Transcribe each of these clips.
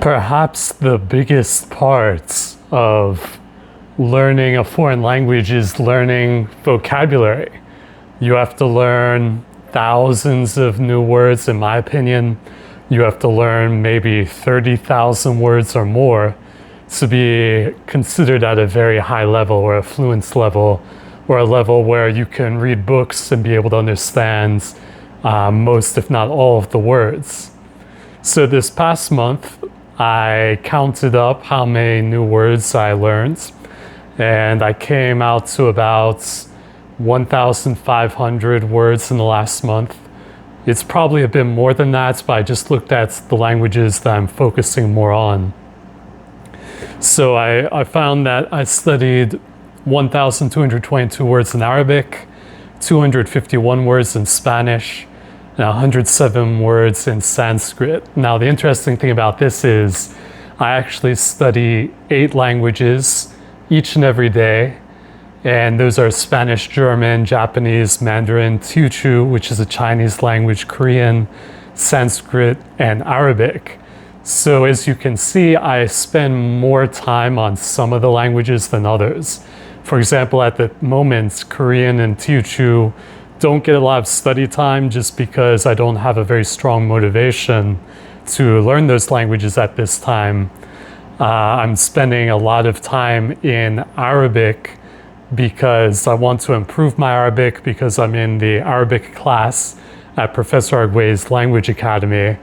Perhaps the biggest part of learning a foreign language is learning vocabulary. You have to learn thousands of new words, in my opinion. You have to learn maybe 30,000 words or more to be considered at a very high level or a fluence level or a level where you can read books and be able to understand most, if not all, of the words. So this past month, I counted up how many new words I learned, and I came out to about 1,500 words in the last month. It's probably a bit more than that, but I just looked at the languages that I'm focusing more on. So I found that I studied 1,222 words in Arabic, 251 words in Spanish, and 107 words in Sanskrit. Now, the interesting thing about this is I actually study 8 languages each and every day. And those are Spanish, German, Japanese, Mandarin, Teochew, which is a Chinese language, Korean, Sanskrit, and Arabic. So as you can see, I spend more time on some of the languages than others. For example, at the moment, Korean and Teochew don't get a lot of study time just because I don't have a very strong motivation to learn those languages at this time. I'm spending a lot of time in Arabic because I want to improve my Arabic, because I'm in the Arabic class at Professor Arguel's Language Academy,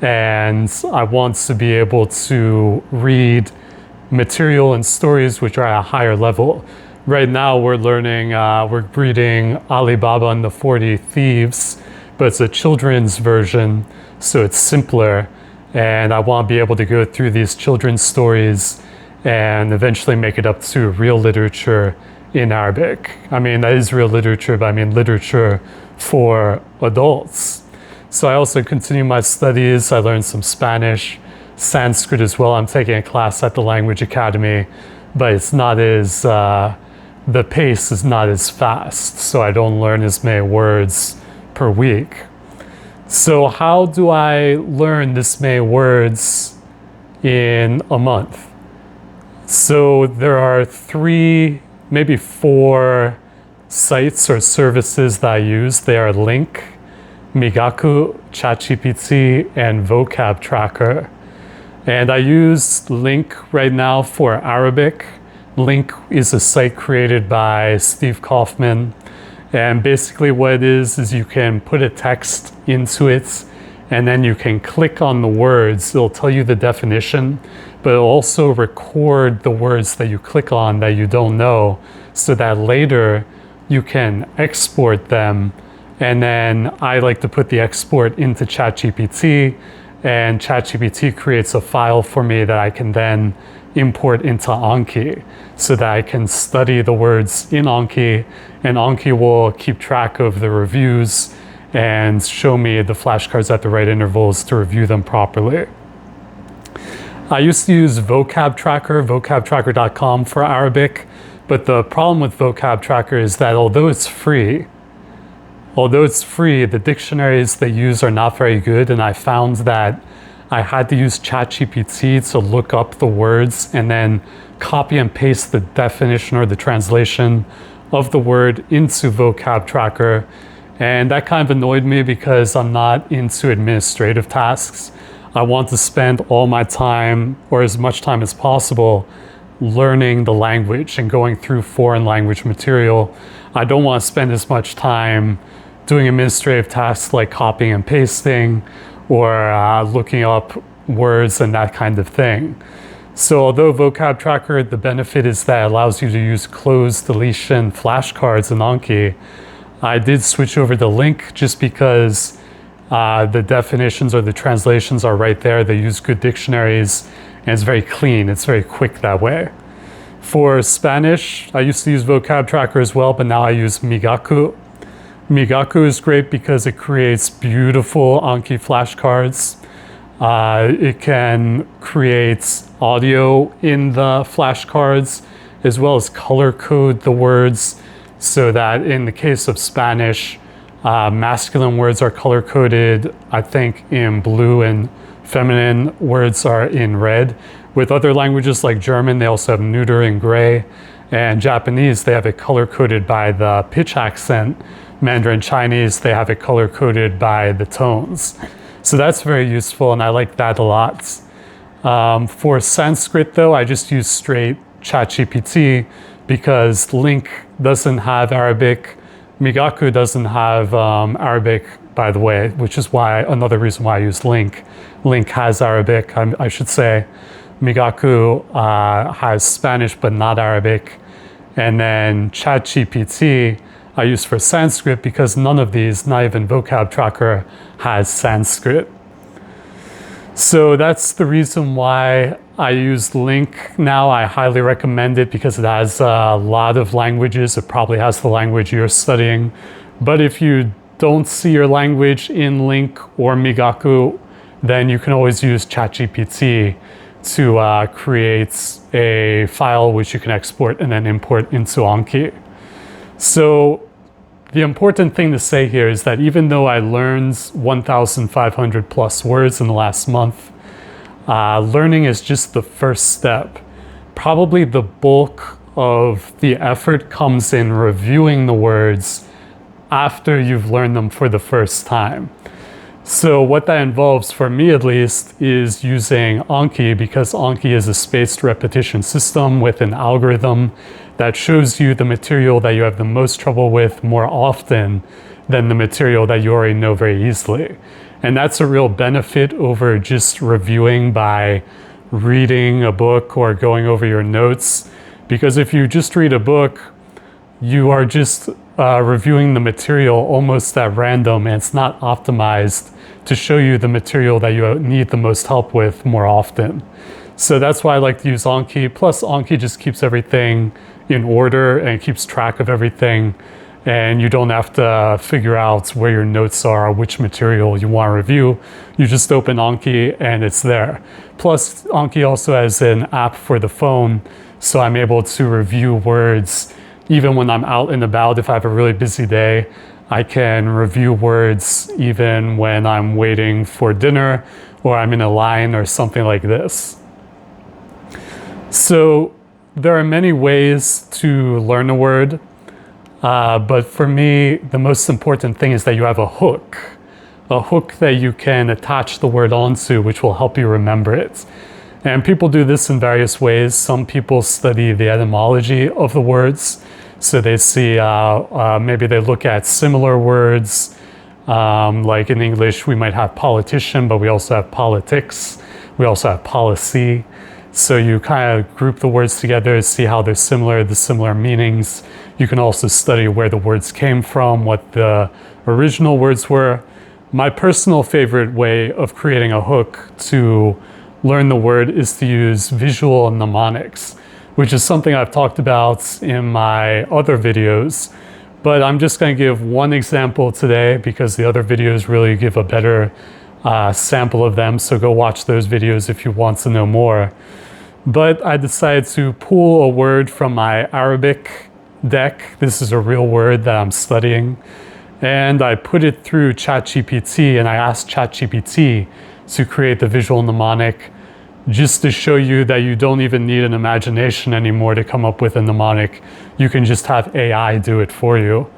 and I want to be able to read material and stories which are at a higher level. Right now we're reading Ali Baba and the 40 Thieves, but it's a children's version, so it's simpler, and I want to be able to go through these children's stories and eventually make it up to real literature in Arabic. I mean, that is real literature, but I mean literature for adults. So I also continue my studies. I learned some Spanish, Sanskrit as well. I'm taking a class at the Language Academy, but it's not as, the pace is not as fast, so I don't learn as many words per week. So how do I learn this many words in a month? So there are 3, maybe 4 sites or services that I use. They are Link, Migaku, ChatGPT, and Vocab Tracker. And I use Link right now for Arabic. Link is a site created by Steve Kaufman. And basically what it is you can put a text into it, and then you can click on the words. It'll tell you the definition, but it'll also record the words that you click on that you don't know, so that later you can export them. And then I like to put the export into ChatGPT, and ChatGPT creates a file for me that I can then import into Anki, so that I can study the words in Anki, and Anki will keep track of the reviews and show me the flashcards at the right intervals to review them properly. I used to use Vocab Tracker, vocabtracker.com, for Arabic, but the problem with Vocab Tracker is that although it's free, the dictionaries they use are not very good, and I found that I had to use ChatGPT to look up the words and then copy and paste the definition or the translation of the word into Vocab Tracker. And that kind of annoyed me because I'm not into administrative tasks. I want to spend all my time, or as much time as possible, learning the language and going through foreign language material. I don't want to spend as much time doing administrative tasks like copying and pasting, or looking up words and that kind of thing. So although Vocab Tracker, the benefit is that it allows you to use close deletion flashcards in Anki, I did switch over to Link just because the definitions or the translations are right there. They use good dictionaries, and it's very clean. It's very quick that way. For Spanish, I used to use Vocab Tracker as well, but now I use Migaku. Migaku is great because it creates beautiful Anki flashcards. It can create audio in the flashcards, as well as color code the words, so that in the case of Spanish, masculine words are color coded, I think, in blue and feminine words are in red. With other languages like German, they also have neuter in gray. And Japanese, they have it color-coded by the pitch accent. Mandarin Chinese, they have it color-coded by the tones. So that's very useful, and I like that a lot. For Sanskrit, though, I just use straight ChatGPT because Link doesn't have Arabic. Migaku doesn't have Arabic, by the way, which is why another reason why I use Link. Link has Arabic, I should say. Migaku has Spanish but not Arabic. And then ChatGPT I use for Sanskrit because none of these, not even Vocab Tracker, has Sanskrit. So that's the reason why I use Link now. I highly recommend it because it has a lot of languages. It probably has the language you're studying. But if you don't see your language in Link or Migaku, then you can always use ChatGPT to create a file which you can export and then import into Anki. So the important thing to say here is that even though I learned 1,500 plus words in the last month, learning is just the first step. Probably the bulk of the effort comes in reviewing the words after you've learned them for the first time. So what that involves, for me at least, is using Anki, because Anki is a spaced repetition system with an algorithm that shows you the material that you have the most trouble with more often than the material that you already know very easily. And that's a real benefit over just reviewing by reading a book or going over your notes. Because if you just read a book, you are just reviewing the material almost at random, and it's not optimized to show you the material that you need the most help with more often. So that's why I like to use Anki. Plus Anki just keeps everything in order and keeps track of everything, and you don't have to figure out where your notes are or which material you want to review. You just open Anki and it's there. Plus Anki also has an app for the phone, so I'm able to review words even when I'm out and about. If I have a really busy day, I can review words even when I'm waiting for dinner or I'm in a line or something like this. So there are many ways to learn a word, but for me, the most important thing is that you have a hook that you can attach the word onto, which will help you remember it. And people do this in various ways. Some people study the etymology of the words. So they see, maybe they look at similar words, like in English, we might have politician, but we also have politics. We also have policy. So you kind of group the words together, see how they're similar, the similar meanings. You can also study where the words came from, what the original words were. My personal favorite way of creating a hook to learn the word is to use visual mnemonics, which is something I've talked about in my other videos. But I'm just going to give one example today because the other videos really give a better sample of them. So go watch those videos if you want to know more. But I decided to pull a word from my Arabic deck. This is a real word that I'm studying. And I put it through ChatGPT and I asked ChatGPT to create the visual mnemonic, just to show you that you don't even need an imagination anymore to come up with a mnemonic. You can just have AI do it for you.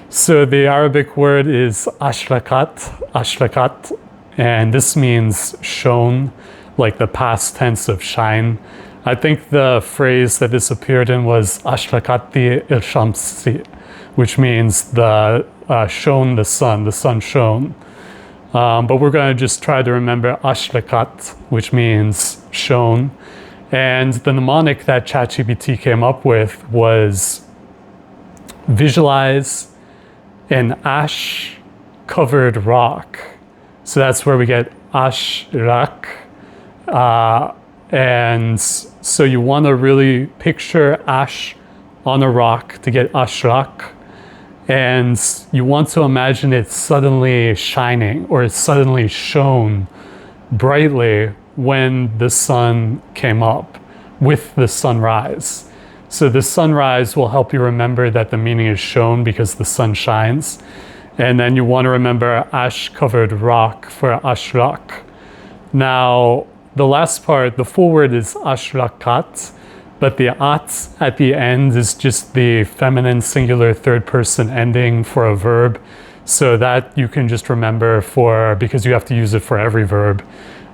So the Arabic word is ashrakat, and this means shone, like the past tense of shine. I think the phrase that this appeared in was ashrakati il-shamsi, which means the shone the sun shone. But we're going to just try to remember ashrakat, which means shone. And the mnemonic that ChatGPT came up with was visualize an ash-covered rock. So that's where we get ashrak. And so you want to really picture ash on a rock to get ashrak. And you want to imagine it suddenly shining, or it suddenly shone brightly when the sun came up with the sunrise. So the sunrise will help you remember that the meaning is shone because the sun shines. And then you want to remember ash-covered rock for ashrak. Now, the last part, the full word is ashrakat, but the at the end is just the feminine singular third person ending for a verb. So that you can just remember because you have to use it for every verb.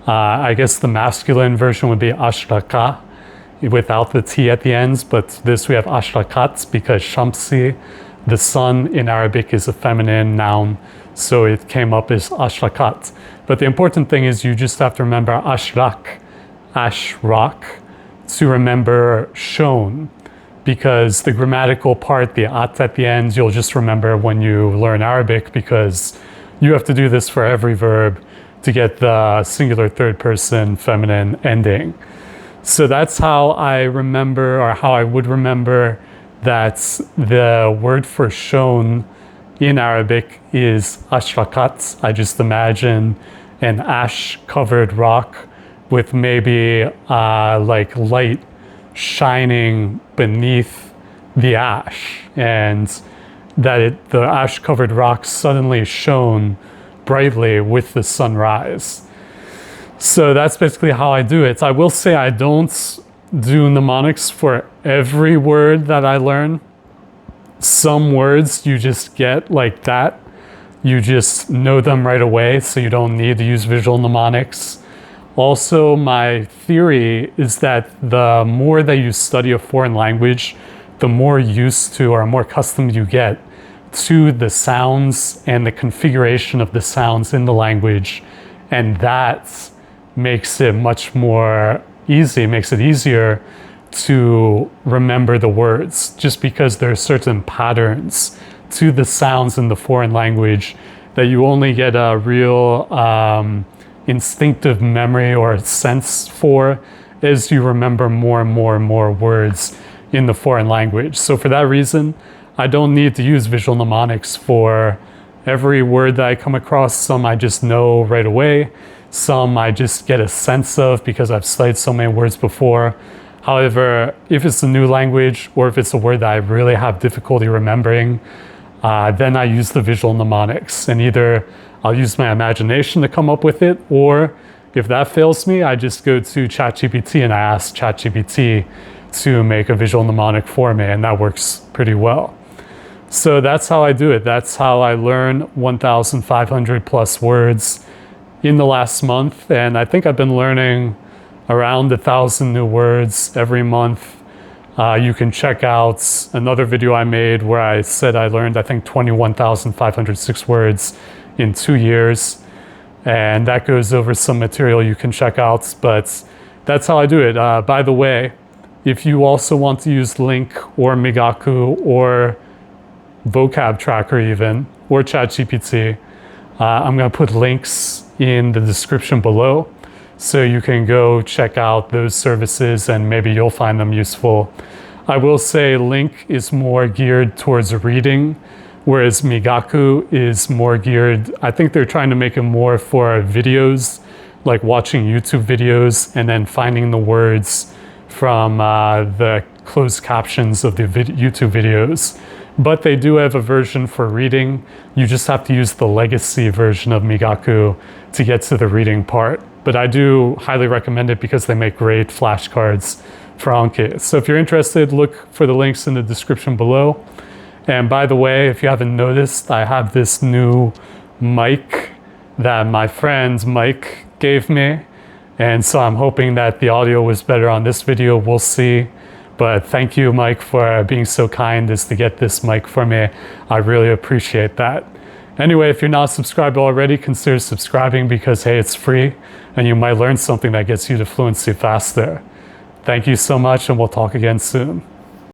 I guess the masculine version would be ashraka without the T at the ends, but this we have ashrakat because shamsi, the sun in Arabic, is a feminine noun. So it came up as ashrakat. But the important thing is you just have to remember ashrak, to remember shone, because the grammatical part, the at the end, you'll just remember when you learn Arabic, because you have to do this for every verb to get the singular third person feminine ending. So that's how I remember, or how I would remember, that the word for shone in Arabic is ashrakat. I just imagine an ash covered rock with maybe like light shining beneath the ash, and that the ash covered rock suddenly shone brightly with the sunrise. So that's basically how I do it. I will say I don't do mnemonics for every word that I learn. Some words you just get like that. You just know them right away, so you don't need to use visual mnemonics. Also, my theory is that the more that you study a foreign language, the more used to or more accustomed you get to the sounds and the configuration of the sounds in the language. And that makes it much more easy, makes it easier to remember the words, just because there are certain patterns to the sounds in the foreign language that you only get a real instinctive memory or sense for as you remember more and more and more words in the foreign language. So for that reason, I don't need to use visual mnemonics for every word that I come across. Some I just know right away. Some I just get a sense of because I've studied so many words before. However, if it's a new language or if it's a word that I really have difficulty remembering, then I use the visual mnemonics, and either I'll use my imagination to come up with it, or if that fails me, I just go to ChatGPT and I ask ChatGPT to make a visual mnemonic for me, and that works pretty well. So that's how I do it. That's how I learn 1,500 plus words in the last month, and I think I've been learning around 1,000 new words every month. You can check out another video I made where I said I learned, I think, 21,506 words in 2 years. And that goes over some material you can check out, but that's how I do it. By the way, if you also want to use Link or Migaku or Vocab Tracker even, or ChatGPT, I'm going to put links in the description below, so you can go check out those services and maybe you'll find them useful. I will say Link is more geared towards reading, whereas Migaku is more geared, I think they're trying to make it more for videos, like watching YouTube videos and then finding the words from the closed captions of the YouTube videos. But they do have a version for reading. You just have to use the legacy version of Migaku to get to the reading part. But I do highly recommend it because they make great flashcards for Anki. So if you're interested, look for the links in the description below. And by the way, if you haven't noticed, I have this new mic that my friend Mike gave me. And so I'm hoping that the audio was better on this video. We'll see. But thank you, Mike, for being so kind as to get this mic for me. I really appreciate that. Anyway, if you're not subscribed already, consider subscribing because, hey, it's free and you might learn something that gets you to fluency faster. Thank you so much, and we'll talk again soon.